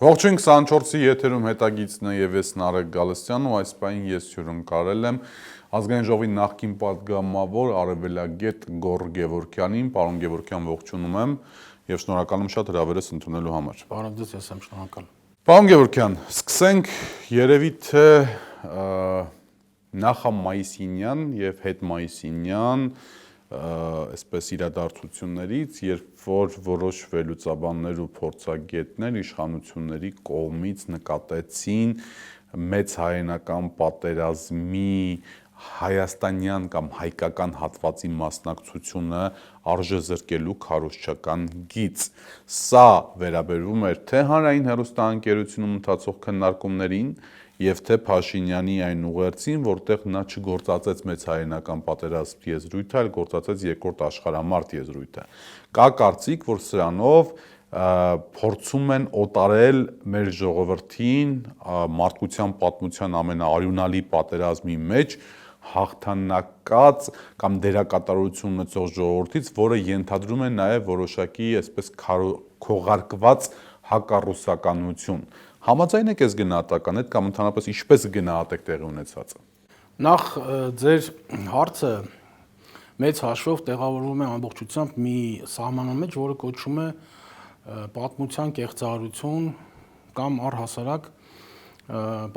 Ողջույն 24-ի եթերում հետագիծն է եւ ես Նարեկ Գալստյանն ու այս պահին ես հյուրընկալել եմ Ազգային ժողովի նախկին պատգամավոր Արևելագետ Գոռ Գևորգյանին, պարոն Գևորգյան, ողջունում եմ եւ շնորհակալ եմ շատ հրավերս ընդունելու համար։ Պարոն Ձեզ ես եմ շնորհակալ։ Պարոն Գևորգյան, սկսենք երևի թե նախամայիսինյան եւ հետմայիսինյան այսպես իրադարձություններից, երբ որ որոշ վերլուծաբաններ ու փորձագետներ իշխանությունների կողմից նկատեցին մեծ հայերենական պատերազմի հայաստանյան կամ հայկական հատվածի մասնակցությունը արժեզրկելու քարոզչական գիծ։ Սա վերաբերվում էր թե հանրային հեռուստաընկերությունում ընթացող քննարկումներին եւ թե Փաշինյանի այն ուղերձին, որտեղ նա չգործածեց մեծ հայերենական պատերազմի եզրույթը, այլ գործածեց երկրորդ աշխարհամարտ եզրույթը։ Կա կարծիք, որ սրանով փորձում են օտարել մեր ժողովրդին մարդկության պատմության ամենաարյունալի պատերազմի մեջ հաղթանակած կամ դերակատարություն ունեցող ժողովրդից, որը ենթադրում է նաև որոշակի այսպես քողարկված հակառուսականություն։ Համաձայն եք այս գնահատականը կամ ընդհանրապես ինչպես գնահատեք տեղի ունեցածը։ Նախ ձեր հարցը մեծ հաշվով տեղավորվում է ամբողջությամբ մի սահմանան մեջ, որը կոչվում է պատմության կեղծարարություն կամ առհասարակ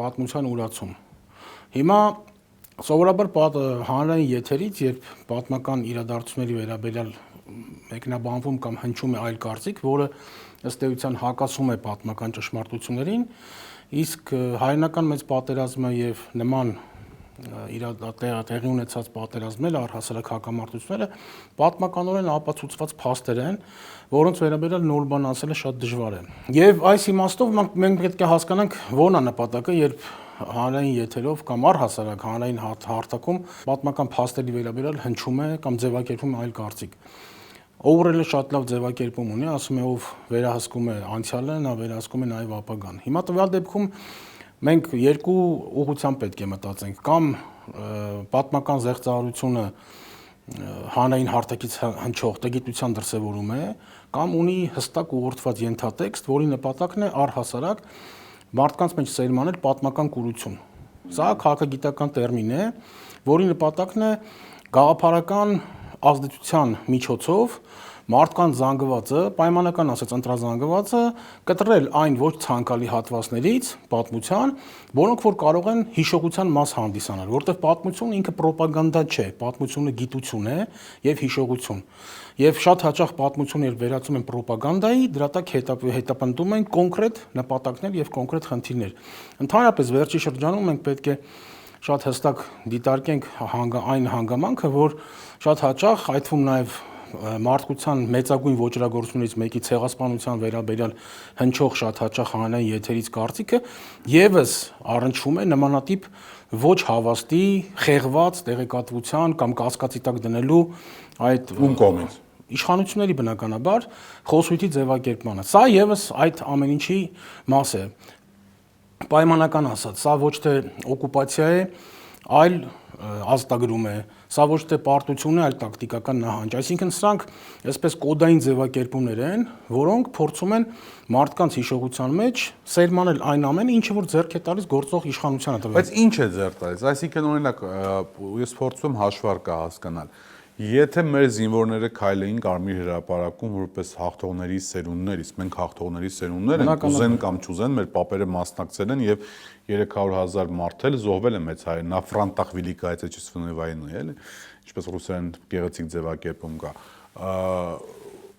պատմության ուրացում։ Հիմա սովորաբար հանրային եթերից, երբ պատմական իրադարձությունների վերաբերյալ մեկնաբանվում կամ հնչում է այլ կարծիք, որը ըստ էության հակասում է պատմական ճշմարտություններին, իսկ հայերենական մեծ պատերազմը եւ նման տեղի ունեցած պատերազմները, առհասարակ հակամարտությունները պատմականորեն ապացուցված փաստեր են, որոնց վերաբերյալ նոր բան ասելը շատ դժվար է։ Եվ այս իմաստով մենք պետք է հասկանանք որն է նպատակը, երբ հանրային եթերով կամ առհասարակ հանրային հարթակում պատմական փաստերի վերաբերյալ հնչում է կամ ձևակերպում է այլ կարծիք։ Օրերը շատ լավ ձևակերպում ունի, ասում է ով վերահսկում է անցյալը, նա վերահսկում է նաև ապագան։ Հիմա տվյալ դեպքում մենք երկու ուղղությամբ պետք է մտածենք, կամ պատմական զեղծարարությունը հանրային հարթակից հնչող տգիտության դրսևորում է, կամ ունի հստակ ուղղորդված ենթատեքստ, որի նպատակն է առհասարակ մարդկանց մեջ սերմանել պատմական կուրություն։ Սա քաղաքագիտական տերմին է, որի նպատակն է գաղափարական ազդեցության միջոցով մարդկանց զանգվածը, պայմանական ասած ընտրազանգվածը կտրել այն ոչ ցանկալի հատվածներից պատմության, որոնք որ կարող են հիշողության մաս հանդիսանալ, որտեղ պատմությունը ինքը ռոպագանդա չէ, պատմությունը գիտություն է եւ հիշողություն։ Եվ շատ հաճախ պատմությունը երբ վերածում են ռոպագանդայի, դրա տակ հետապնդում են կոնկրետ նպատակներ եւ կոնկրետ խնդիրներ։ Ընդհանրապես վերջի շրջանում մենք պետք է շատ հստակ դիտարկենք այն հանգամանքը, որ շատ հաճախ այդ թվում նաև մարդկության մեծագույն ոճրագործություններից մեկի ցեղասպանության վերաբերյալ հնչող շատ հաճախ հանրային եթերից կարծիքը եւս առնչվում է նմանատիպ ոչ հավաստի, խեղված տեղեկատվության կամ կասկածի տակ դնելու այդ կողմից իշխանությունների բնականաբար խոսույթի ձևակերպմանը։ Սա եւս այդ ամեն ինչի մաս է։ Պայմանական ասած, սա ոչ թե օկուպացիա է, այլ ազատագրում է, սա ոչ թե պարտություն է, այլ տակտիկական նահանջ։ Այսինքն սրանք այսպես կոդային ձևակերպումներ են, որոնք փորձում են մարդկանց հիշողության մեջ սերմանել այն ամենը, ինչը որ ձեռք է տալիս գործող իշխանությանը տվել։ Բայց ինչ է ձեռք տալիս։ Այսինքն օրինակ ես փորձում հաշվարկա հասկանալ։ Եթե մեր զինվորները քայլեին Կարմիր հրապարակում որպես հաղթողների սերունդներ, իսկ մենք հաղթողների սերունդներ ենք, ուզեն կամ չուզեն, մեր պապերը մասնակցել են եւ 300,000 մարդ էլ զոհվել է մեծ հայերեն, նա ֆրանտախ վիլիկայից էջիսվնի վայնի, էլի, ինչպես ռուսերեն գեղեցիկ ձևակերպում կա։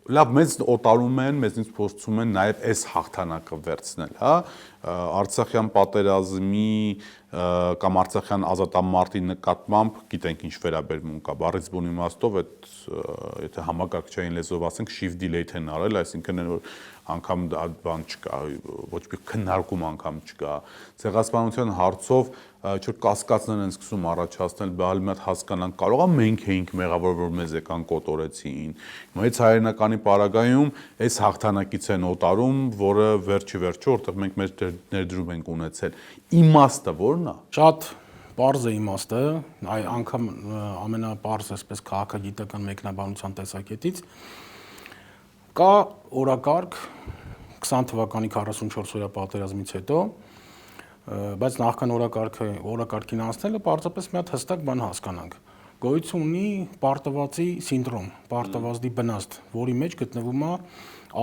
Լավ, մեզ օտարում են, մեզնից փորձում են նաև այս հաղթանակը վերցնել, հա, Արցախյան պատերազմի կամ Արցախյան ազատամարտի նկատմամբ գիտենք ինչ վերաբերմունք կա, բառից բուն իմաստով այդ եթե համակարգչային լեզվով ասենք shift delete են արել, այսինքն որ անգամ բան չկա, ոչ մի քննարկում անգամ չկա։ Ցեղասպանության հարցով չէ կասկածներ են սկսում առաջացնել, բալ մի հատ հասկանանք, կարողա մենք էինք մեղավոր, որ մեզ եկան կոտորեցին։ Մեծ հայերենականի պարագայում այս հաղթանակից են օտարում, որը վերջի վերջո, որտեղ մենք մեր ներդրում ենք ունեցել։ Իմաստը ո՞րն է։ Շատ պարզ է իմաստը, անգամ ամենապարզ այսպես քաղաքագիտական մեկնաբանության տեսակետից կա օրակարգ 20 թվականի 44 օրյա պատերազմից հետո, բայց նախքան օրակարգին անցնելը պարզապես մի հատ հստակ բան հասկանանք։ Գոյություն ունի պարտվածի սինդրոմ, պարտվածի բնազդ, որի մեջ գտնվում է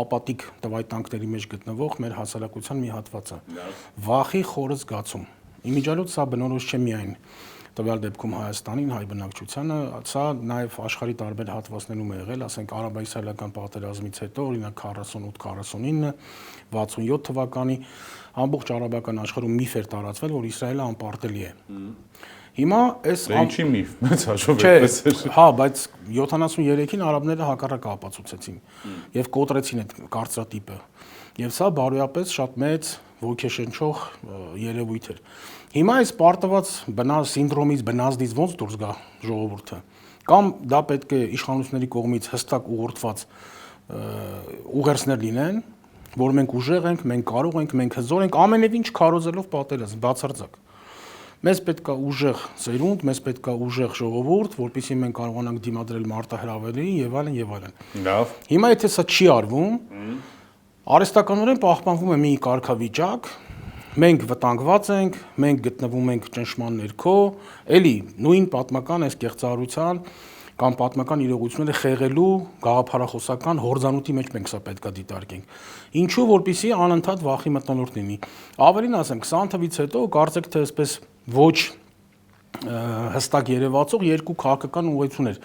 ապատիկ տվայտանքների մեջ գտնվող մեր հասարակության մի հատվածը։ Վախի խորը զգացում։ Իմիջիալոց սա բնորոշ չէ միայն տվյալ դեպքում Հայաստանին, հայ բնակչությանը, սա նաև աշխարհի տարբեր հատվածներում է եղել, ասենք արաբա-իսրայելական պատերազմից հետո, օրինակ 48-49, 67 թվականի ամբողջ արաբական աշխարհում միֆ էր տարածվել, որ Իսրայելը անպարտելի է։ Հիմա այս ինչի միֆ, մեծ հաշվով էպես էր։ Հա, բայց 73-ին արաբները հակառակը ապացուցեցին եւ կոտրեցին այդ կարծրատիպը։ Եվ սա բարոյապես շատ մեծ ոգեշնչող երևույթ էր։ Հիմա այս պարտված բնազ սինդրոմից, բնազդից ոնց դուրս գա ժողովուրդը։ Կամ դա պետք է իշխանությունների կողմից հստակ ուղղորդված ուղերձներ լինեն, որ մենք ուժեղ ենք, մենք կարող ենք, մենք հզոր ենք, ամենևին չքարոզելով պատերազմ, բացարձակ։ Մեզ պետք է ուժեղ սերունդ, մեզ պետք է ուժեղ ժողովուրդ, որպեսզի մենք կարողանանք դիմադրել մարտահրավերներին եւ այլն եւ այլն։ Լավ։ Հիմա եթե սա չի արվում, արհեստականորեն պահպանվում է մի կարգավիճակ, մենք վտանգված ենք, մենք գտնվում ենք ճնշման ներքո, էլի նույն պատմական այս կեղծարարության կամ պատմական իրողությունները խեղելու գաղափարախոսական հորձանուտի մեջ մենք սա պետք է դիտարկենք։ Ինչու, որպեսզի անընդհատ վախի մթնոլորտ լինի։ Ավելին ասեմ, 20 թվականից հետո կարծեք թե այսպես ոչ հստակ երևացող երկու քաղաքական ուղղություններ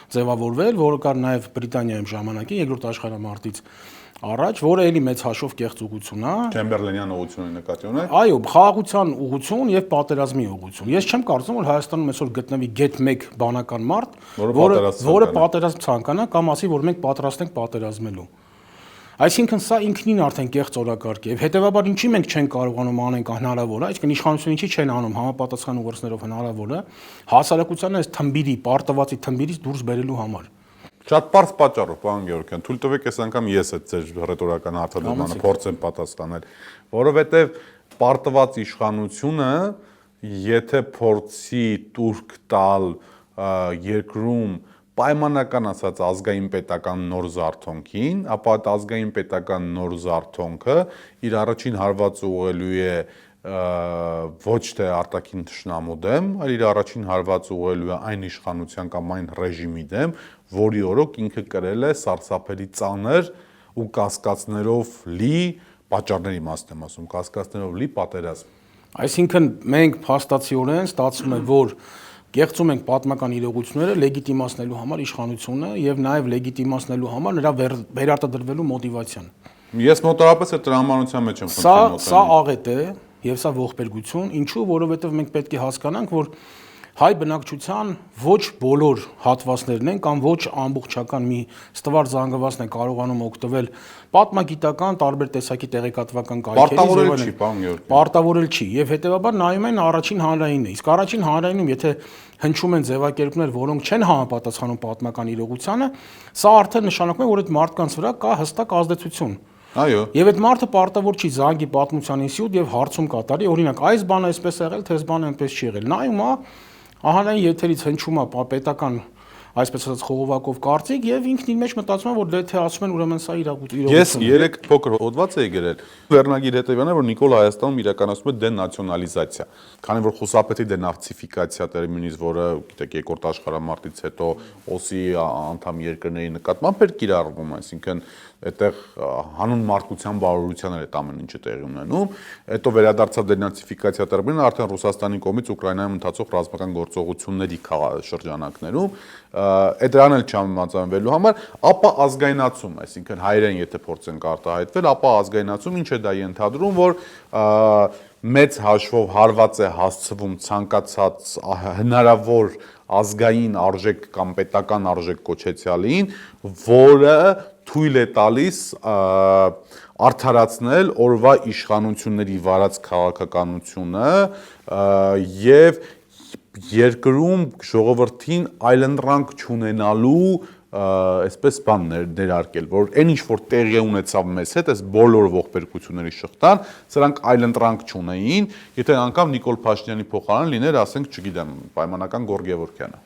ձևավորվել, որը կար նաև Բրիտանիայում ժամանակին երկրորդ աշխարհամարտից առաջ, որը էլի մեծ հաշվով կեղծ ուղղություն է։ Չեմբերլենյան ուղղությունը նկատի ունեք։ Այո, խաղաղության ուղղություն եւ պատերազմի ուղղություն։ Ես չեմ կարծում, որ Հայաստանում այսօր գտնվի գետ 1 բանական մարդ, որը պատերազմ ցանկանա կամ ասի, որ մենք պատրաստ ենք պատերազմելու։ Այսինքն սա ինքնին արդեն կեղծ օրակարգ է, եւ հետեւաբար ինչի մենք չենք կարողանում անենք հնարավոր է, այսինքն իշխանությունը ինչի չեն անում համապատասխան ուղերձներով հնարավոր է հասարակությանը այս թմբիրի, պարտվածի թմբիրից դուրս բերելու համար։ Շատ པարզ պատճառով, պարոն Գևորգյան, թույլ տվեք այս անգամ ես այդ ձեր ռետորական հարցադրմանը փորձեմ պատասխանել, որովհետև պարտված իշխանությունը, եթե փորձի տուրք տալ երկրում պայմանական ասած ազգային պետական նոր զարթոնքին, ապա այդ ազգային պետական նոր զարթոնքը իր առաջին հարվածը ուղղելու է ոչ թե արտաքին թշնամու դեմ, այլ իր առաջին հարվածը ուղղելու է այն իշխանության կամ այն ռեժիմի դեմ, որի օրոք ինքը կրել է սարսափելի ծանր ու կասկածներով լի պատճառների մասն եմ ասում, կասկածներով լի պատերազմ։ Այսինքն մենք փաստացիորեն ստացվում է, որ կեղծում ենք պատմական իրողությունները լեգիտիմացնելու համար իշխանությունը եւ նաեւ լեգիտիմացնելու համար նրա վերարտադրվելու մոտիվացիան։ Ես մոտավորապես այդ տրամաբանության մեջ եմ խնդրում։ Սա աղետ է եւ սա ողբերգություն, ինչու, որովհետեւ մենք պետք է հասկանանք, որ հայ բնակչության ոչ բոլոր հատվածներն են կամ ոչ ամբողջական մի ստվար զանգվածն է կարողանում օգտվել պատմագիտական տարբեր տեսակի տեղեկատվական կայքերից եւ այլն։ Պարտավորել չի եւ հետեւաբար նայում են առաջին հանրայինը։ Իսկ առաջին հանրայինում եթե հնչում են ձևակերպներ, որոնք չեն համապատասխանում պատմական իրողությանը, սա արդեն նշանակում է, որ այդ մարդկանց վրա կա հստակ ազդեցություն։ Այո։ Եվ այդ մարդը պարտավոր չի զանգի պատմության ինստիտուտ եւ հարցում կատարի, օրինակ, այս բանը այսպես է եղել, թե այս բանը այնպես չի եղել։ Նայում է ահանային եթերից հնչում է պետական այսպես ասած խողովակով կարծիք եւ ինքն իր մեջ մտածում է որ դե թե ասում են ուրեմն սա իրողություն է։ Ես 3 փոքր հոդված էի գրել վերնագիր հետեւյալն է որ Նիկոլ Հայաստանում իրականացնում է դենացիոնալիզացիա, քանի որ խուսափեցի դենացիֆիկացիա տերմինից, որը գիտեք երկրորդ աշխարհամարտից հետո ՕՍԻ անդամ երկրների նկատմամբ էր կիրառվում, այսինքն այդտեղ հանուն մարդկության բարօրության էր այդ ամեն ինչը տեղի ունենում, հետո վերադարձավ դենացիֆիկացիա տերմինը արդեն Ռուսաստանի կողմից Ուկրաինայում ընթացող ռազմական գործողությունների շրջանակներում, այդ դրան էլ չհամաձայնվելու համար, ապա ազգայնացում, այսինքն հայերեն եթե փորձենք արտահայտվել, ապա ազգայնացում ինչ է դա ենթադրում, որ մեծ հաշվով հարված է հասցվում ցանկացած հնարավոր ազգային արժեք կամ պետական արժեք կոչեցյալին, որը թույլ է տալիս արդարացնել օրվա իշխանությունների վարած քաղաքականությունը եւ երկրում ժողովրդին այլընտրանք չունենալու այսպես բան ներարկել, որ այն ինչ որ տեղի ունեցավ մեզ հետ, այս բոլոր ողբերգությունների շղթան, սրանք այլընտրանք չունեին, եթե անգամ Նիկոլ Փաշինյանի փոխարեն լիներ, ասենք, չգիտեմ, պայմանական Գորգ Գևորգյանը։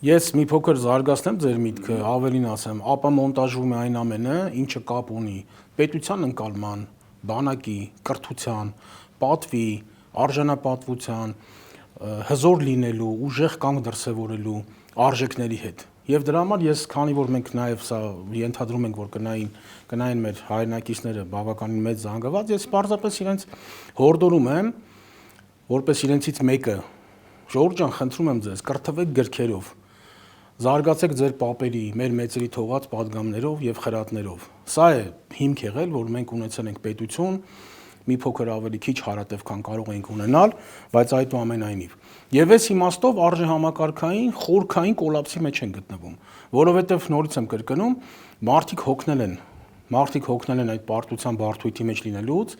Ես մի փոքր զարգացնեմ ձեր միտքը, ավելին ասեմ, ապա մոնտաժվում է այն ամենը, ինչը կապ ունի պետության ընկալման, բանակի, կրթության, պատվի, արժանապատվության, հզոր լինելու, ուժեղ կանգ դրսևորելու արժեքների հետ։ Եվ դրա համար ես, քանի որ մենք նաև սա ենթադրում ենք, որ կնային մեր հայրենակիցները բավականին մեծ զանգված, ես պարզապես իրենց հորդորում եմ, որպես իրենցից մեկը, Ժողովուրդ ջան, խնդրում եմ ձեզ, կրթվեք գրքերով, զարգացեք ձեր պապերի, մեր մեծերի թողած պատգամներով եւ խրատներով։ Սա է հիմք եղել, որ մենք ունեցել ենք պետություն, մի փոքր ավելի քիչ հարատև, քան կարող էինք ունենալ, բայց այդուամենայնիվ։ Եվ այս իմաստով արժե համակարգային խորքային կոլապսի մեջ են գտնվում, որովհետև նորից եմ կրկնում, մարդիկ հոգնել են այդ պարտության բարդույթի մեջ լինելուց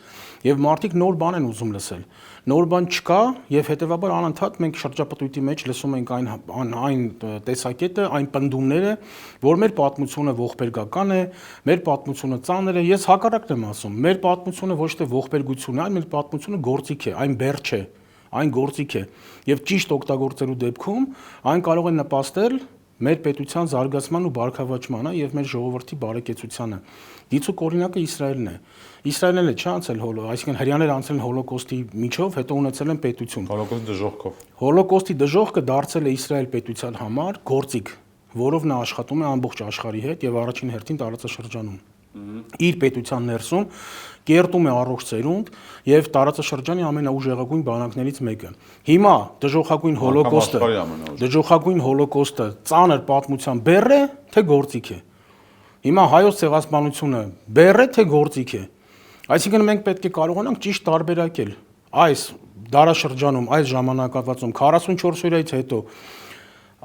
եւ մարդիկ նոր բան են ուզում լսել։ Նոր բան չկա եւ հետեւաբար անընդհատ մենք շրջապտույտի մեջ լսում ենք այն տեսակետը, այն պնդումները, որ մեր պատմությունը ողբերգական է, մեր պատմությունը ծանր է։ Ես հակառակն եմ ասում, մեր պատմությունը ոչ թե ողբերգություն է, այլ մեր պատմությունը գործիք է, այն բեռ չէ, այն գործիք է եւ ճիշտ օգտագործելու դեպքում այն կարող է նպաստել մեր պետության զարգացման ու բարգավաճմանը եւ մեր ժողովրդի բարեկեցությանը։ Դիցուկ օրինակը Իսրայելն է։ Իսրայելն էլ չի անցել այսինքն հрьяաները անցել են հոլոկոստի միջով, հետո ունեցել են պետություն։ Հոլոկոստի դժոխքով։ Հոլոկոստի դժոխքը դարձել է Իսրայել պետության համար գործիք, որով նա աշխատում է ամբողջ աշխարհի հետ եւ առաջին հերթին տարածաշրջանում։ Իր պետության ներսում կերտում է առողջ ծերունդ եւ տարածաշրջանի ամենաուժեղագույն բանակներից մեկը։ Հիմա դժոխագույն հոլոկոստը ծանր պատմության բեռ է, թե գործիք է։ Հիմա հայոց ցեղասպանությունը բեռ է, թե գործիք է։ Այսինքն մենք պետք է կարողանանք ճիշտ տարբերակել այս դարաշրջանում, այս ժամանակահատվածում 44 օրից հետո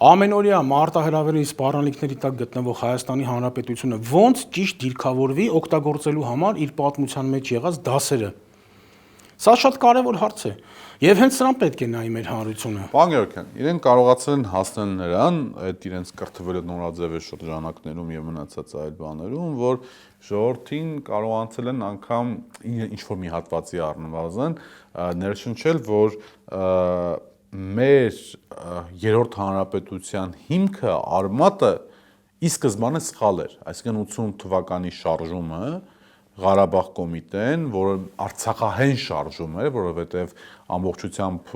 ամենօրյա մարտահրավերների սպառնալիքների տակ գտնվող Հայաստանի Հանրապետությունը ոնց ճիշտ դիրքավորվի օգտագործելու համար իր պատմության մեջ եղած դասերը։ Սա շատ կարևոր հարց է։ Եվ հենց սրան պետք է նայի մեր հանրությունը։ Պարոն Գևորգյան, իրենք կարողացել են հասնել նրան այդ իրենց կրթվելու նորաձևի շրջանակներում եւ մնացած այլ բաներում, որ ժողովրդին կարողացել են անգամ ինչ որ մի հատվածի առնվազն ներշնչել, որ մեր երրորդ հանրապետության հիմքը արմատը ի սկզբանե սխալ էր, այսինքն 80 թվականի շարժումը Ղարաբաղ կոմիտեն, որը Արցախահեն շարժում էր, որովհետև ամբողջությամբ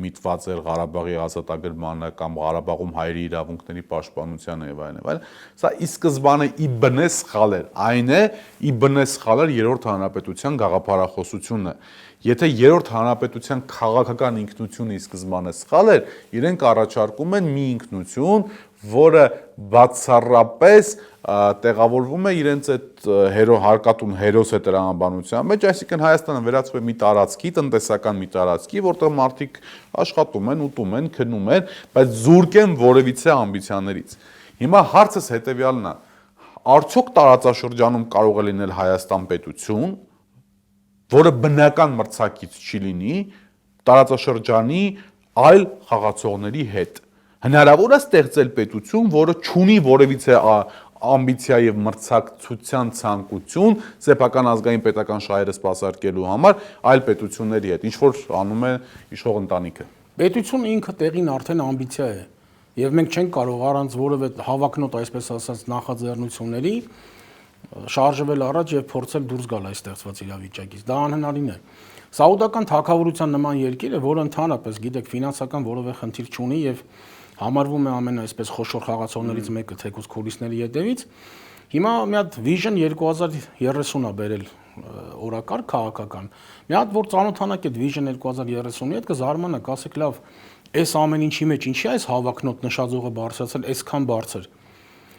միտված էր Ղարաբաղի ազատագրմանը կամ Ղարաբաղում հայերի իրավունքների պաշտպանությանը եւ այլն եւ այլն։ Սա ի սկզբանե ի բնե սխալ էր, այն է ի բնե սխալ էր երրորդ հանրապետության գաղափարախոսությունը։ Եթե երրորդ հանրապետության քաղաքական ինքնությունը ի սկզբանե սխալ էր, իրենք առաջարկում են մի ինքնություն, որը բացառապես տեղավորվում է իրենց այդ հարկատուն հերոս է տրամաբանության մեջ, այսինքն Հայաստանը վերածվում է մի տարածքի, տնտեսական մի տարածքի, որտեղ մարդիկ աշխատում են, ուտում են, քնում են, բայց զուրկ են որևիցե ամբիցիաներից։ Հիմա հարցս հետեւյալն է. արդյոք տարածաշրջանում կարող է լինել Հայաստան պետություն, որը բնական մրցակից չի լինի տարածաշրջանի այլ խաղացողների հետ։ Հնարավոր է ստեղծել պետություն, որը չունի որևիցե ամբիցիա եւ մրցակցության ցանկություն սեփական ազգային պետական շահերը սպասարկելու համար այլ պետությունների հետ, ինչ որ անում է իշխող ընտանիքը։ Պետությունը ինքը տեղին արդեն ամբիցիա է, եւ մենք չենք կարող առանց որևէ հավակնոտ, այսպես ասած, նախաձեռնությունների շարժվել առաջ եւ փորձել դուրս գալ այս ստեղծված իրավիճակից։ Դա անհնարին է։ Սաուդական թագավորության նման երկիրը, որը ընդհանրապես, գիտեք, ֆինանսական որևէ խնդիր չունի եւ համարվում է ամեն այսպես խոշոր խաղացողներից մեկը թեկուզ քուրիսների յետևից, հիմա մի հատ Vision 2030-ը բերել օրակարգ քաղաքական։ Մի հատ որ ծանոթանաք այդ Vision 2030-ի հետ կզարմանաք, ասեք լավ, այս ամեն ինչի մեջ ինչի է այս հավակնոտ նշաձողը բարձրացել այսքան բարձր։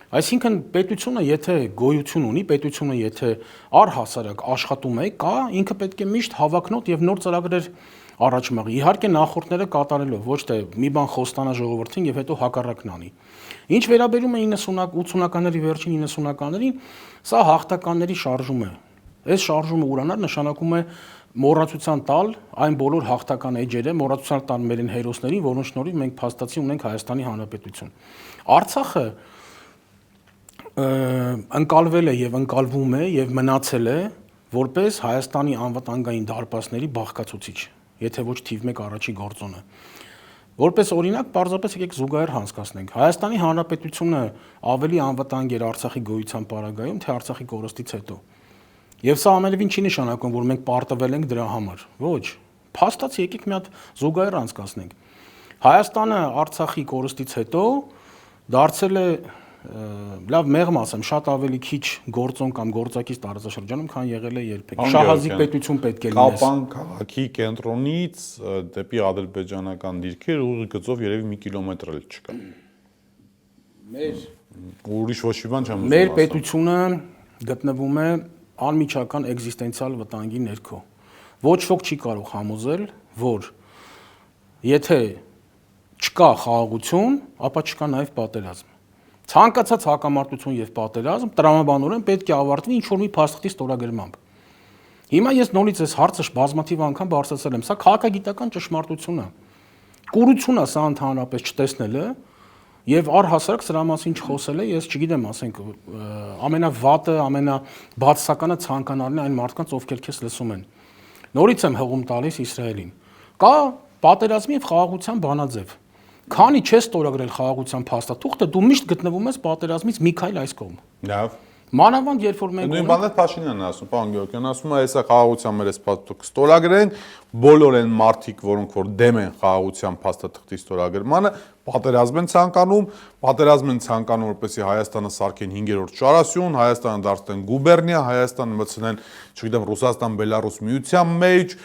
Այսինքն պետությունը եթե գոյություն ունի, պետությունը եթե առհասարակ աշխատում է, կա, ինքը պետք է միշտ հավակնոտ եւ նոր ծրագրեր առաջ մղի։ Իհարկե նախորդները կատարելով, ոչ թե մի բան խոստանա ժողովրդին եւ հետո հակառակն անի։ Ինչ վերաբերում է 80-ականների վերջին 90-ականներին, սա հաղթականների շարժում է։ Այս շարժումը ուրանալ նշանակում է մոռացության տալ այն բոլոր հաղթական էջերը, մոռացության տալ մեր հերոսներին, որոնց շնորհիվ մենք փաստացի ունենք Հայաստանի Հանրապետություն։ Արցախը ընկալվել է եւ ընկալվում է եւ մնացել է որպես Հայաստանի անվտանգային դարպասների բաղկացուցիչ, եթե ոչ թիվ 1 առաջի գործոնը։ Որպես օրինակ, պարզապես եկեք զուգահեռ հանցկացնենք։ Հայաստանի Հանրապետությունը ավելի անվտանգ էր Արցախի գոյության պարագայում, թե Արցախի կորստից հետո։ Եվ սա ամենևին չի նշանակում, որ մենք պարտվել ենք դրա համար։ Ոչ։ Փաստացի եկեք մի հատ զուգահեռ անցկացնենք։ Հայաստանը Արցախի կորստից հետո դարձել է լավ մեղմ ասեմ, շատ ավելի քիչ գործոն կամ գործակից տարածաշրջանում, քան եղել է երբեք։ Շահազի պետություն պետք է լինես։ Կապան քաղաքի կենտրոնից դեպի ադրբեջանական դիրքեր ուղիղ գծով երևի 1 կիլոմետր էլ չկա։ Ուրիշ ոչ մի բան չեմ ուզում ասել։ Մեր պետությունը գտնվում է անմիջական էգզիստենցիալ վտանգի ներքո։ Ոչ ոք չի կարող համոզել, որ եթե չկա խաղաղություն, ապա չկա նաև պատերազմ։ Ցանկացած հակամարտություն եւ պատերազմ տրամաբանորեն պետք է ավարտվի ինչ-որ մի փաստաթղթի ստորագրմամբ։ Հիմա ես նորից այս հարցը բազմաթիվ անգամ բարձրացրել եմ, սա քաղաքագիտական ճշմարտություն է։ Կուրություն է սա ընդհանրապես չտեսնելը եւ առհասարակ սրա մասին չխոսելը, ես չգիտեմ, ասենք ամենավատը, ամենաբացականը ցանկանալն է այն մարդկանց, ովքեր քեզ լսում են։ Նորից եմ հղում տալիս Իսրայելին։ Կա պատերազմի եւ խաղաղության բանաձև։ Քանի չես ստորագրել խաղաղության փաստաթուղթը, դու միշտ գտնվում ես պատերազմից մի քայլ այս կողմ։ Լավ։ Մանավանդ երբ որ մենք Նույն բանը Փաշինյանն ասում, պարոն Գեորգյան, ասում է, հեսա խաղաղության մեր այս փաստաթուղթը ստորագրեն, բոլոր այն մարդիկ, որոնք որ դեմ են խաղաղության փաստաթղթի ստորագրմանը, պատերազմ են ցանկանում, որպեսզի Հայաստանը սարքեն 5-րդ շարասյուն, Հայաստանը դարձնեն գուբերնիա, Հայաստանը մտցնեն, չգիտեմ, Ռուսաստան-Բելարուս միության մեջ,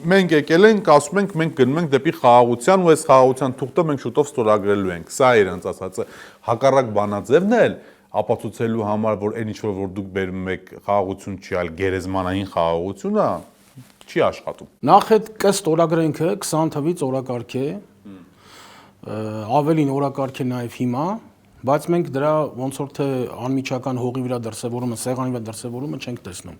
մենք եկել ենք, ասում ենք, մենք գնում ենք դեպի խաղաղության ու այս խաղաղության թուղթը մենք շուտով ստորագրելու ենք։ Սա է իրենց ասածը։ Հակառակ բանաձևն էլ ապացուցելու համար, որ այն ինչ որ դուք բերում եք խաղաղություն չի, այլ գերեզմանային խաղաղություն է, չի աշխատում։ Նախ այդ կստորագրենքը 20 թվից օրակարգ է, ավելին օրակարգ է նաև հիմա, բայց մենք դրա ոնց որ թե անմիջական հողի վրա դրսևորումը, սեղանի վրա դրսևորումը չենք տեսնում։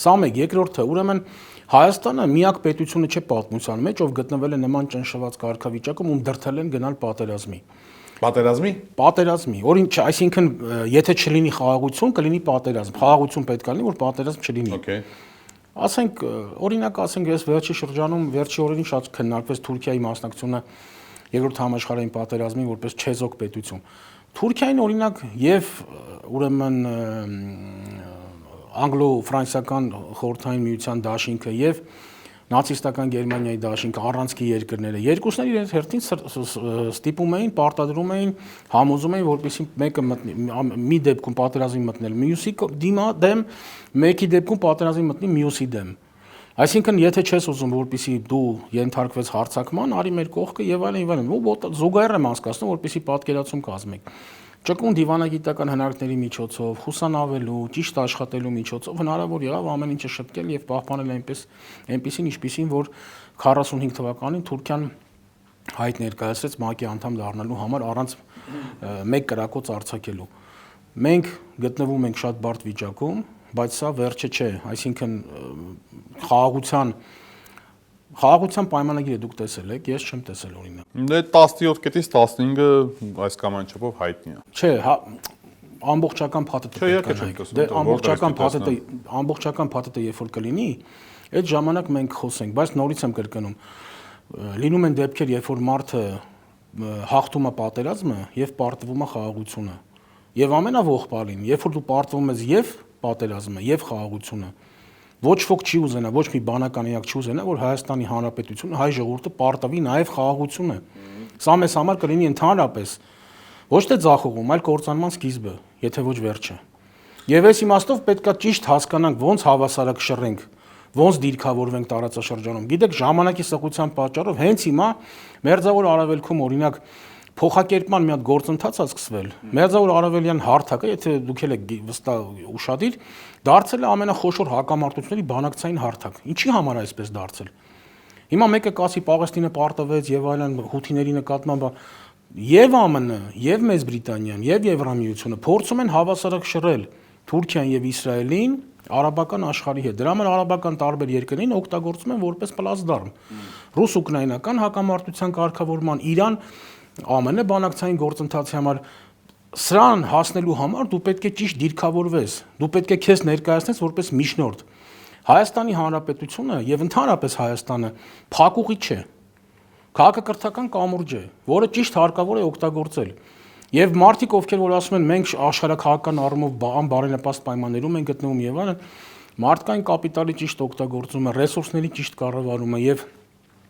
Սա մեկ, երկրորդը, ուրեմն Հայաստանը միակ պետությունը չէ պատմության մեջ, ով գտնվել է նման ճնշված կարգավիճակում, ում դրդել են գնալ պատերազմի։ Պատերազմի։ Պատերազմի, այսինքն եթե չլինի խաղաղություն, կլինի պատերազմ։ Խաղաղություն պետք է լինի, որ պատերազմ չլինի։ Okay։ Ասենք, օրինակ ասենք, ես վերջի շրջանում, վերջի օրերին շատ քննարկվեց Թուրքիայի մասնակցությունը Երկրորդ համաշխարհային պատերազմին որպես չեզոք պետություն։ Թուրքիային օրինակ եւ ուրեմն անգլո-ֆրանսիական խորհրդային միության դաշինքը եւ նացիստական Գերմանիայի դաշինքը առանցքի երկրները երկուսն իրենց հերթին ստիպում էին, պարտադրում էին, համոզում էին, որպեսզի մեկը մի դեպքում պատերազմի մտնել մյուսի դեմ, մեկի դեպքում պատերազմի մտնի մյուսի դեմ։ Այսինքն, եթե չես ուզում, որպեսզի դու ենթարկվես հարձակման, արի մեր կողքը եւ այլն, ու զուգահեռ եմ անցկացնում, որպեսզի պատկերացում կազմեք։ Ճկուն դիվանագիտական հնարքների միջոցով, խուսանավելու, ճիշտ աշխատելու միջոցով հնարավոր եղավ ամեն ինչը շտկել եւ պահպանել այնպեսին, ինչպեսին, որ 45 թվականին Թուրքիան հայտ ներկայացրեց ՄԱԿ-ի անդամ դառնալու համար առանց մեկ կրակոց արձակելու։ Մենք գտնվում ենք շատ բարդ վիճակում, բայց սա վերջը չէ, այսինքն խաղաղության պայմանագիրը դուք տեսել եք, ես չեմ տեսել օրինակ։ Դե 17-ից 15-ը այս կամ այն չափով հայտնի է։ Չէ, ամբողջական փաթեթը պետք է։ Դե ամբողջական փաթեթը երբ որ կլինի, այդ ժամանակ մենք խոսենք, բայց նորից եմ կրկնում։ Լինում են դեպքեր, երբ որ մարդը հաղթում է պատերազմը եւ պարտվում է խաղաղությունը։ Եվ ամենավողբալին, երբ որ դու պարտվում ես եւ պատերազմը եւ խաղաղությունը, ոչ ոք չի ուզենա, ոչ մի բանական էակ չի ուզենա, որ Հայաստանի Հանրապետությունը, հայ ժողովուրդը պարտվի նաեւ խաղաղությունը։ Սա մեզ համար կլինի ընդհանրապես ոչ թե ձախողում, այլ կործանման սկիզբը, եթե ոչ վերջը։ Եվ այս իմաստով պետքա ճիշտ հասկանանք ոնց հավասարակշռենք, ոնց դիրքավորվենք տարածաշրջանում։ Գիտեք, ժամանակի սղության պատճառով հենց հիմա Մերձավոր Արևելքում օրինակ փոխակերպման մի հատ գործընթաց է սկսվել։ Մերձավոր Արևելյան հարթակը, եթե դուք եք վստահ ուշադիր, դարձել է ամենախոշոր հակամարտությունների բանակցային հարթակ։ Ինչի համար այսպես դարձել։ Հիմա մեկը կասի Պաղեստինը պարտվեց եւ այլն հութիների նկատմամբ եւ ԱՄՆ, եւ Մեծ Բրիտանիան, եւ Եվրամիությունը փորձում են հավասարակշռել Թուրքիան եւ Իսրայելին արաբական աշխարհի հետ։ Դրա համար արաբական տարբեր երկրներին օգտագործում են որպես պլացդարմ։ Ռուս-ուկրաինական հակամարտության կարգավորման, Իրան ԱՄՆ բանակցային գործընթացի համար սրան հասնելու համար դու պետք է ճիշտ դիրքավորվես, դու պետք է քեզ ներկայացնես որպես միջնորդ։ Հայաստանի Հանրապետությունը եւ ընդհանրապես Հայաստանը փակուղի չէ։ քաղաքակրթական կամուրջ է, որը ճիշտ հարկավոր է օգտագործել։ Եվ մարդիկ, ովքեր որ ասում են մենք աշխարհակաղակական առումով բարենպաստ պայմաններում ենք գտնվում եւ այլն, մարդկային կապիտալի ճիշտ օգտագործումը, ռեսուրսների ճիշտ կառավարումը եւ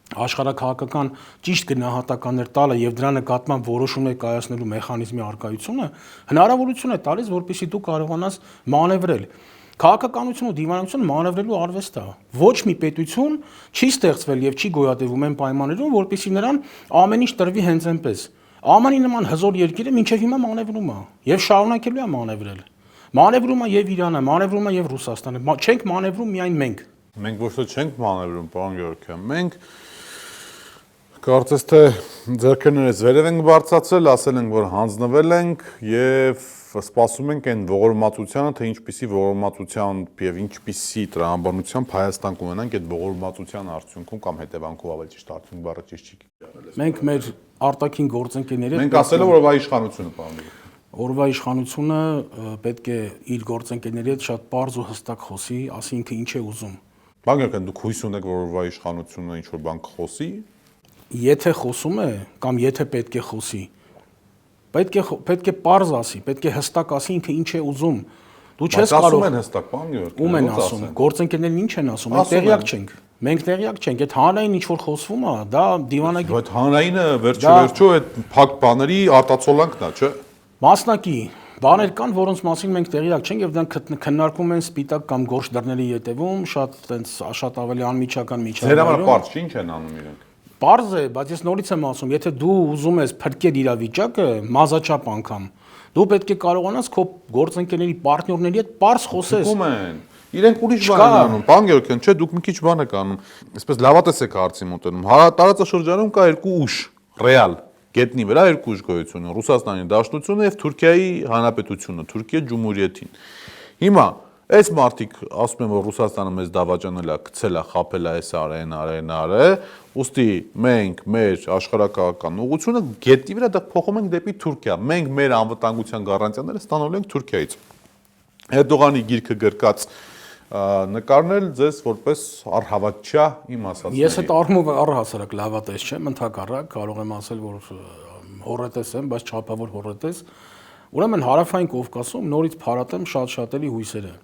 աշխարհակաղակական ճիշտ գնահատականներ տալը եւ դրա նկատմամբ որոշումներ կայացնելու մեխանիզմի արկայությունը հնարավորություն է տալիս, որպեսզի դու կարողանաս մանևրել։ Քաղաքականություն ու դիվանագիտություն մանևրելու արվեստ է։ Ոչ մի պետություն չի ստեղծվել եւ չի գոյատևում այն պայմաններում, որպեսզի նրան ամեն ինչ տրվի հենց այնպես։ ԱՄՆ-ի նման հզոր երկիրը մինչև հիմա մանևրում է եւ շարունակելու է մանևրել։ Մանևրում է եւ Իրանը, մանևրում է եւ Ռուսաստանը։ Չենք մանևրում միայն մենք։ Մենք ոչ թե չենք մանևրում, պարոն Գևորգյան, մենք կարծես թե ձեռքերներս վերև ենք բարձրացրել, ասել ենք, որ հանձնվել ենք եւ սպասում ենք այն ողորմածությանը, թե ինչպիսի ողորմածությամբ եւ ինչպիսի տրամաբանությամբ Հայաստան կունենանք այդ ողորմածության արդյունքում կամ հետևանքով ավելի ճիշտ արդյունք բառը ճիշտ չի։ Մենք մեր արտաքին գործընկերների Մենք ասել ենք, որ օրվա իշխանությունը, պարոն Գևորգյան։ Օրվա իշխանությունը պետք է իր գործընկերների հետ շատ պարզ ու հստակ խոսի, ասի ինքը ինչ է ուզում։ Պարոն Գևորգյան, դուք հույս ունեք, որ օրվա իշխանությունը ինչ որ բան կխոսի։ Եթե խոսում է կամ եթե պետք է խոսի, պետք է պարզ ասի, պետք է հստակ ասի ինքը ինչ է ուզում։ Դու չես կարող։ Ասում են հստակ, պարոն Գևորգյան։ Ում են ասում։ Գործընկերներն ինչ են ասում։ Մենք տեղյակ չենք։ Մենք տեղյակ չենք։ Այդ հանրային ինչ որ խոսվում է, դա դիվանագիտ։ Բայց հանրայինը վերջո այդ փակ բաների արտացոլանքն է, չէ՞։ Մասնակի բաներ կան, որոնց մասին մենք տեղյակ չենք եւ դրանք քննարկվում են սպիտակ կամ գորշ դռների ետևում, շատ ավելի անմիջական միջավայրում։ Ձեր համար պարզ չի, ինչ են անում իրենք։ Պարզ է, բայց ես նորից եմ ասում, եթե դու ուզում ես փրկել իրավիճակը, մազաչափ անգամ, դու պետք է կարողանաս քո գործընկերների, պարտներների հետ պարզ խոսես։ Ում են։ Իրենք ուրիշ բան են անում, պարոն Գևորգյան, չէ, դուք մի քիչ բան եք անում։ Այսպես լավատես եք հարցի մոտենում։ Տարածաշրջանում կա երկու ուժ, ռեալ, գետնի վրա երկու ուժ գոյություն են, Ռուսաստանի Դաշնությունը եւ Թուրքիայի Հանրապետությունը, Թուրքիա Ջումհուրիեթին։ Հիմա այս մարդիկ ասում են, որ Ռուսաստանը մեզ դավաճանել է, գցել է, խաբել է, այս արը, ուստի մենք մեր աշխարհակաղակական ուղղությունը գետնի վրա դա փոխում ենք դեպի Թուրքիա։ Մենք մեր անվտանգության գառանտիաները ստանալու ենք Թուրքիայից։ Էրդողանի գիրքը գրկած նկարնել ձեզ որպես առհավատչա իմ ասածների։ Ես այդ առումով առհասարակ լավատես չեմ, ընդհակառակ կարող եմ ասել, որ հոռետես եմ, բայց չափավոր հոռետես։ Ուրեմն Հարավային Կովկասում նորից փարատեմ շատ-շատելի հույսերը։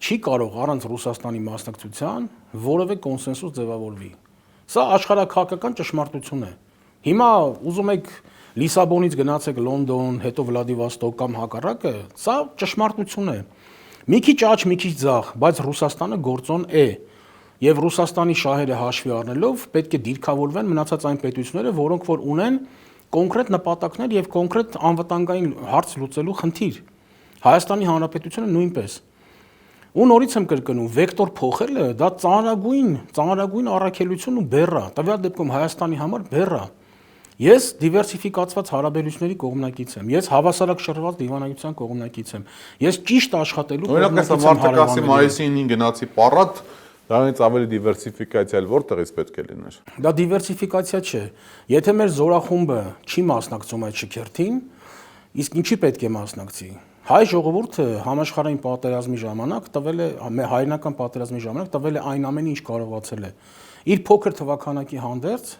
Չի կարող առանց Ռուսաստանի մասնակցության որևէ կոնսենսուս ձևավորվի։ Սա աշխարհակաղակական ճշմարտություն է։ Հիմա ուզում եք Լիսաբոնից գնացեք Լոնդոն, հետո Վլադիվոստոկ կամ հակառակը, սա ճշմարտություն է։ Մի քիչ աճ, մի քիչ ձախ, բայց Ռուսաստանը գործոն է։ Եվ Ռուսաստանի շահերը հաշվի առնելով պետք է դիրքավորվեն մնացած այն պետությունները, որոնք որ ունեն կոնկրետ նպատակներ եւ կոնկրետ անվտանգային հարց լուծելու խնդիր։ Հայաստանի Հանրապետությունը նույնպես։ Ու նորից եմ կրկնում, վեկտոր փոխելը դա ծանրագույն առաքելություն ու բեռ է։ Տվյալ դեպքում Հայաստանի համար բեռ է։ Ես դիվերսիֆիկացված հարաբերությունների կողմնակից եմ։ Ես հավասարակշռված դիվանագիտության կողմնակից եմ։ Ես ճիշտ աշխատելու կողմնակից եմ։ Օրինակ, մարտակասի մայիսի 9-ին գնացի պարատ, դրանից ավելի դիվերսիֆիկացիա էլ որտեղ էս պետք է լիներ։ Դա դիվերսիֆիկացիա չէ։ Եթե մեր զորախումբը չի մասնակցում այդ շքերթին, իսկ ինչի պետք է մասնակցի։ Հայ ժողովուրդը համաշխարհային պատերազմի ժամանակ տվել է, հայրենական պատերազմի ժամանակ տվել է այն ամենը, ինչ կարողացել է։ Իր փոքր թվականակի հանդերձ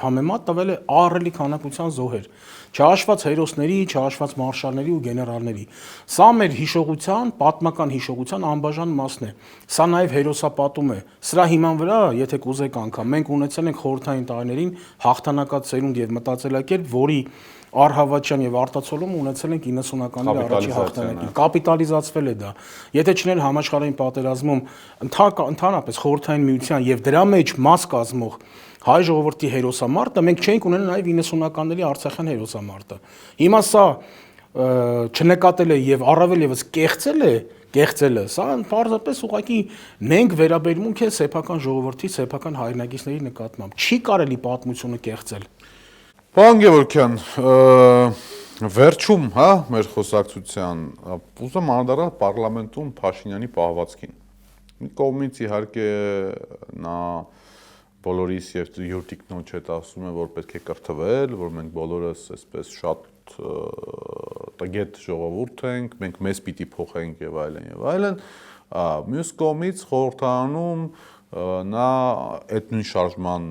համեմատ տվել է ահռելի քանակության զոհեր, չհաշված հերոսների, չհաշված մարշալների ու գեներալների։ Սա մեր հիշողության, պատմական հիշողության անբաժան մասն է։ Սա նաև հերոսապատում է։ Սրա հիման վրա, եթե կուզեք անգամ, մենք ունեցել ենք խորհրդային տարիներին հաղթանակած սերունդ եւ մտածելակերպ, որի առհավատչան եւ արտացոլում ունեցել ենք 90-ականների առաջի հաղթանակին։ Կապիտալիզացվել է դա։ Եթե չներ համաշխարհային պատերազմում ընդհանրապես խորհրդային միության եւ դրա մեջ մաս կազմող հայ ժողովրդի հերոսամարտը, մենք չէինք ունենա նաեւ 90-ականների Արցախյան հերոսամարտը։ Հիմա սա չնկատել է եւ առավել եւս կեղծելը, սա պարզապես ուղղակի նենք վերաբերմունք է սեփական ժողովրդի, սեփական հայրենակիցների նկատմամբ։ Չի կարելի պատմությունը կեղծել։ Պարոն Գևորգյան, վերջում, հա, մեր խոսակցության, ուզում անդրադառնալ պարլամենտում Փաշինյանի պահվածքին։ Մի կողմից իհարկե նա բոլորիս եւ յուր տիկնոջ հետ ասում է, որ պետք է կրթվել, որ մենք բոլորս այսպես շատ տգետ ժողովուրդ ենք, մենք մեզ պիտի փոխենք եւ այլն եւ այլն։ Մյուս կողմից խորհրդարանում նա այդ նույն շարժման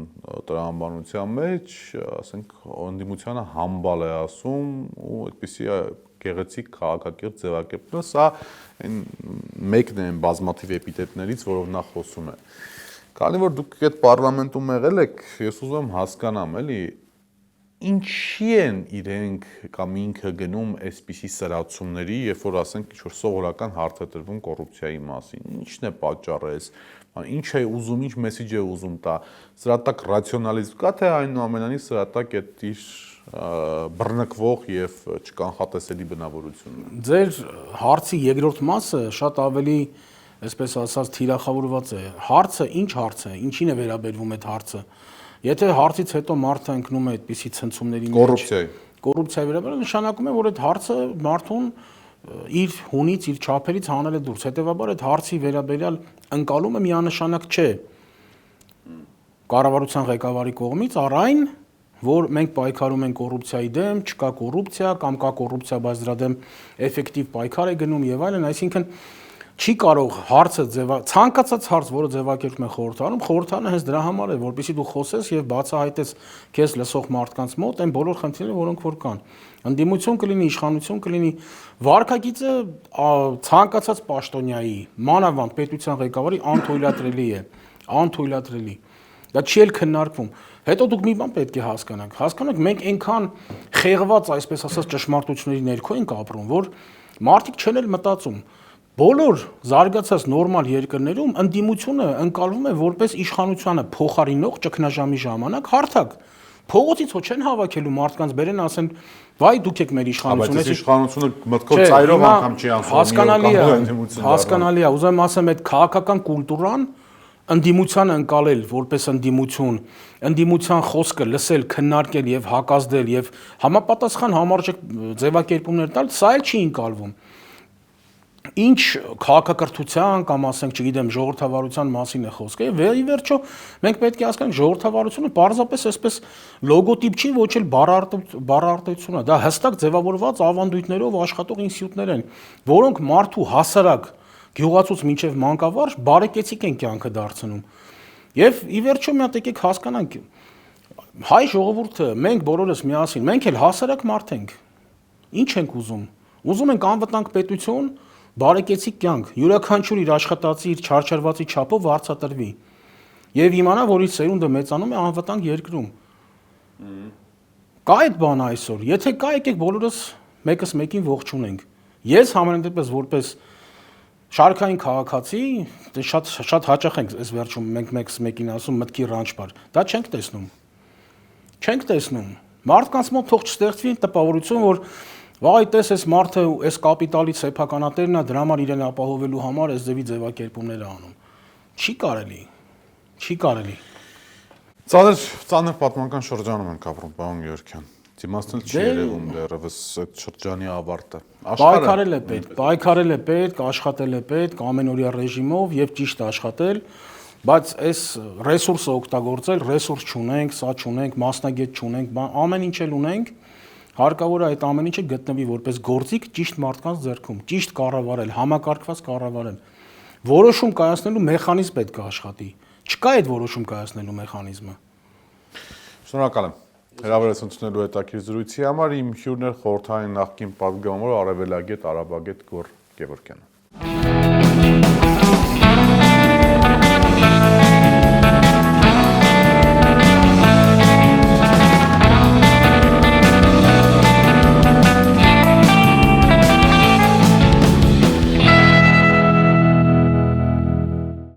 տրամաբանության մեջ, ասենք, ընդդիմությանը համբալ է ասում ու այդպիսի գեղեցիկ քաղաքակիրթ ձևակերպել, սա այն մեկն է բազմաթիվ էպիտետներից, որով նա խոսում է։ Քանի որ դուք այդ պարլամենտում եղել եք, ես ուզում եմ հասկանամ, էլի, ինչի են իրենք կամ ինքը գնում այսպիսի սրացումների, երբ որ ասենք ինչ-որ սովորական հարց է տրվում կոռուպցիայի մասին, ինչն է պատճառը այս, ինչ է ուզում, ինչ մեսիջ է ուզում տա, սրա տակ ռացիոնալիզմ կա, թե այնուամենայնիվ սրա տակ այդ իր բռնկվող եւ չկանխատեսելի բնավորությունն է։ Ձեր հարցի երկրորդ մասը շատ ավելի, այսպես ասած, թիրախավորված է։ Հարցը ինչ հարց է, ինչին է վերաբերվում այդ հարցը։ Եթե հարցից հետո մարդը ընկնում է այդպիսի ցնցումների մեջ, կոռուպցիայի վերաբերյալ, նշանակում է, որ այդ հարցը մարդուն իր հունից, իր չափերից հանել է դուրս։ Հետևաբար այդ հարցի վերաբերյալ ընկալումը միանշանակ չէ կառավարության ղեկավարի կողմից, առ այն, որ մենք պայքարում ենք կոռուպցիայի դեմ, չկա կոռուպցիա կամ կա կոռուպցիա, բայց դրա դեմ էֆեկտիվ պայքար է գնում եւ այլն, այսինքն չի կարող հարցը ցանկացած հարց, որը ձևակերպում է խորհրդարանը հենց դրա համար է, որպեսզի դու խոսես եւ բացահայտես քեզ լսող մարդկանց մոտ այն բոլոր խնդիրները, որոնք որ կան։ Ընդդիմություն կլինի, իշխանություն կլինի, վարքագիծը ցանկացած պաշտոնյայի, մանավանդ պետության ղեկավարի անթույլատրելի է, անթույլատրելի։ Դա չի էլ քննարկվում։ Հետո դուք մի բան պետք է հասկանաք, մենք այնքան խեղված, այսպես ասած, ճշմարտությունների ներքո ենք ապրում, որ մարդիկ չեն էլ մտածում։ Բոլոր զարգացած նորմալ երկրներում ընդդիմությունը ընկալվում է որպես իշխանությանը փոխարինող ճգնաժամի ժամանակ հարթակ։ Փողոցից հո չեն հավաքելու մարդկանց բերեն ասեն, վայ դուք եք մեր իշխանությունը։ Բայց իշխանությունը մտքով ծայրով անգամ չի անցնում։ Հասկանալի է, ուզում եմ ասեմ, այդ քաղաքական կուլտուրան ընդդիմությանը ընկալել որպես ընդդիմության խոսքը լսել, քննարկել եւ հակազդել եւ համապատասխան համարժեք ձևակերպումներ տալ, սա էլ չի ընկալվում։ Ինչ քաղաքակրթության կամ ասենք, չգիտեմ, ժողովրդավարության մասին է խոսքը, եւ ի վերջո մենք պետք է հասկանանք, ժողովրդավարությունը պարզապես այսպես լոգոտիպ չի, ոչ էլ բառարտություն է, դա հստակ ձևավորված ավանդույթներով աշխատող ինստիտուտներ են, որոնք մարդու հասարակ գյուղացուց մինչև մանկավարժ բարեկեցիկ են կյանքը դարձնում։ Եվ ի վերջո մի հատ եկեք հասկանանք, հայ ժողովուրդը, մենք բոլորս միասին, մենք էլ հասարակ մարդ ենք։ Ինչ ենք ուզում։ Ուզում ենք անվտանգ պետություն, բարեկեցիկ կյանք, յուրաքանչյուր իր աշխատածի, իր չարչարվածի չափով վարձատրվի։ Եվ իմանա, որ իր սերունդը մեծանում է անվտանգ երկրում։ Կա այդ բանը այսօր։ Եթե կա, եկեք բոլորս մեկս մեկին ողջունենք։ Ես համենայն դեպս որպես շարքային քաղաքացի, շատ հաճախ ենք այս վերջում մենք մեկս մեկին ասում մտքի ռանչպար։ Դա չենք տեսնում։ Չենք տեսնում։ Մարդկանց մոտ թող չստեղծվի տպավորություն, որ վայ, տես այս մարդը այս կապիտալի սեփականատերն է, դրա համար իրեն ապահովելու համար այս ձևի ձևակերպումներ է անում։ Չի կարելի։ Չի կարելի։ Ծանր պատմական շրջանում ենք ապրում, պարոն Գևորգյան։ Դիմացնել չի երևում դեռևս այդ շրջանի ավարտը։ Պայքարել է պետք, աշխատել է պետք ամենօրյա ռեժիմով եւ ճիշտ աշխատել, բայց այս ռեսուրսը օգտագործել, ռեսուրս չունենք, սա չունենք, մասնագետ չունենք, ամեն ինչ էլ ունենք, հարկավոր է այդ ամեն ինչը գտնվի որպես գործիք ճիշտ մարդկանց ձեռքում, ճիշտ կառավարել, համակարգված կառավարել։ Որոշում կայացնելու մեխանիզմ պետք է աշխատի։ Չկա այդ որոշում կայացնելու մեխանիզմը։ Շնորհակալ եմ։ Հրավերս ընդունելու հետաքրքիր զրույցի համար իմ հյուրն էր խորհրդային նախկին պատգամավոր արևելագետ Արաբագետ Գոռ Գևորգյանը։